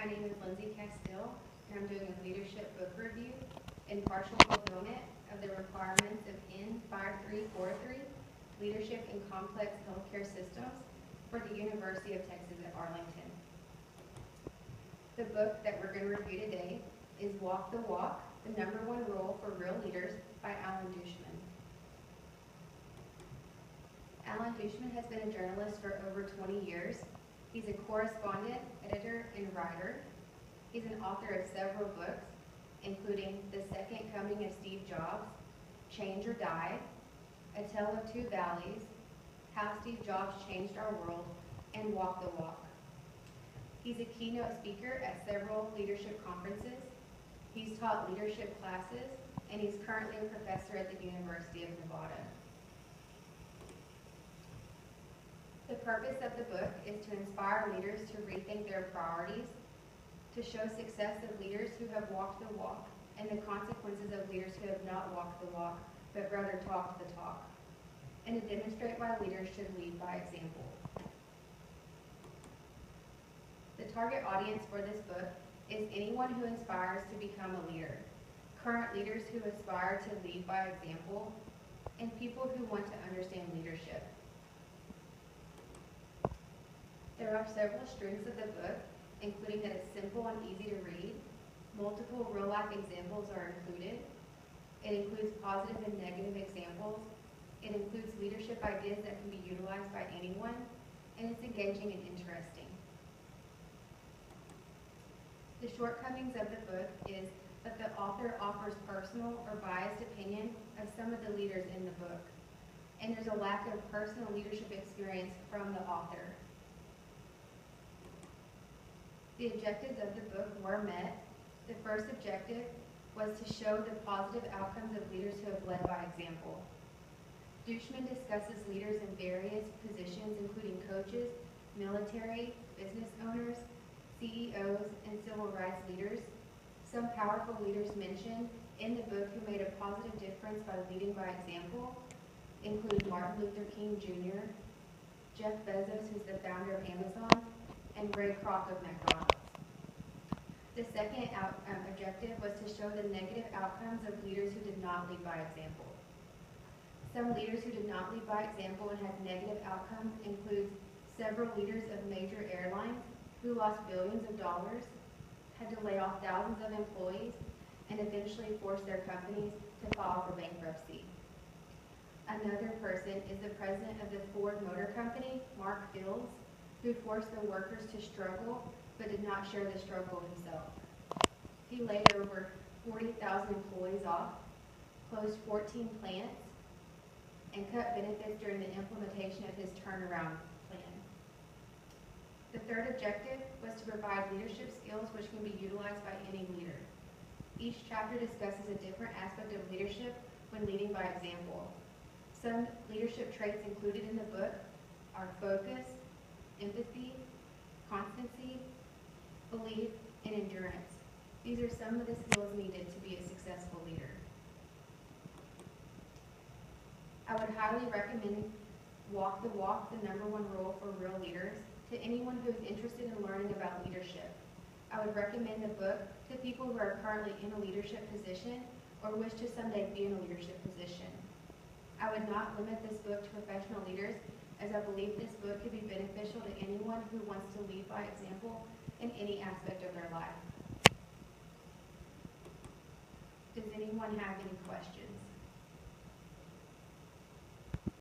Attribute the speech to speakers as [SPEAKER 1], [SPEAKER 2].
[SPEAKER 1] My name is Lindsay Castile, and I'm doing a leadership book review in partial fulfillment of the requirements of N5343 Leadership in Complex Healthcare Systems for the University of Texas at Arlington. The book that we're going to review today is Walk the Walk, the #1 Rule for Real Leaders by Alan Dushman. Alan Dushman has been a journalist for over 20 years. He's a correspondent, editor, and writer. He's an author of several books, including The Second Coming of Steve Jobs, Change or Die, A Tale of Two Valleys, How Steve Jobs Changed Our World, and Walk the Walk. He's a keynote speaker at several leadership conferences. He's taught leadership classes, and he's currently a professor at the University of Nevada. The purpose of the book is to inspire leaders to rethink their priorities, to show success of leaders who have walked the walk, and the consequences of leaders who have not walked the walk, but rather talked the talk, and to demonstrate why leaders should lead by example. The target audience for this book is anyone who aspires to become a leader, current leaders who aspire to lead by example, and people who want to understand leadership. There are several strengths of the book, including that it's simple and easy to read. Multiple real-life examples are included. It includes positive and negative examples. It includes leadership ideas that can be utilized by anyone, and it's engaging and interesting. The shortcomings of the book is that the author offers personal or biased opinion of some of the leaders in the book, and there's a lack of personal leadership experience from the author. The objectives of the book were met. The first objective was to show the positive outcomes of leaders who have led by example. Dushman discusses leaders in various positions, including coaches, military, business owners, CEOs, and civil rights leaders. Some powerful leaders mentioned in the book who made a positive difference by leading by example include Martin Luther King Jr., Jeff Bezos, who's the founder of Amazon, and Ray Kroc of McDonald's. The second objective was to show the negative outcomes of leaders who did not lead by example. Some leaders who did not lead by example and had negative outcomes include several leaders of major airlines who lost billions of dollars, had to lay off thousands of employees, and eventually forced their companies to file for bankruptcy. Another person is the president of the Ford Motor Company, Mark Fields, who forced the workers to struggle but did not share the struggle himself. He laid over 40,000 employees off, closed 14 plants, and cut benefits during the implementation of his turnaround plan. The third objective was to provide leadership skills which can be utilized by any leader. Each chapter discusses a different aspect of leadership when leading by example. Some leadership traits included in the book are focus, empathy, constancy, belief, and endurance. These are some of the skills needed to be a successful leader. I would highly recommend Walk the Walk, the #1 Rule for Real Leaders, to anyone who is interested in learning about leadership. I would recommend the book to people who are currently in a leadership position or wish to someday be in a leadership position. I would not limit this book to professional leaders, as I believe this book could be beneficial to anyone who wants to lead by example in any aspect of their life. Does anyone have any questions?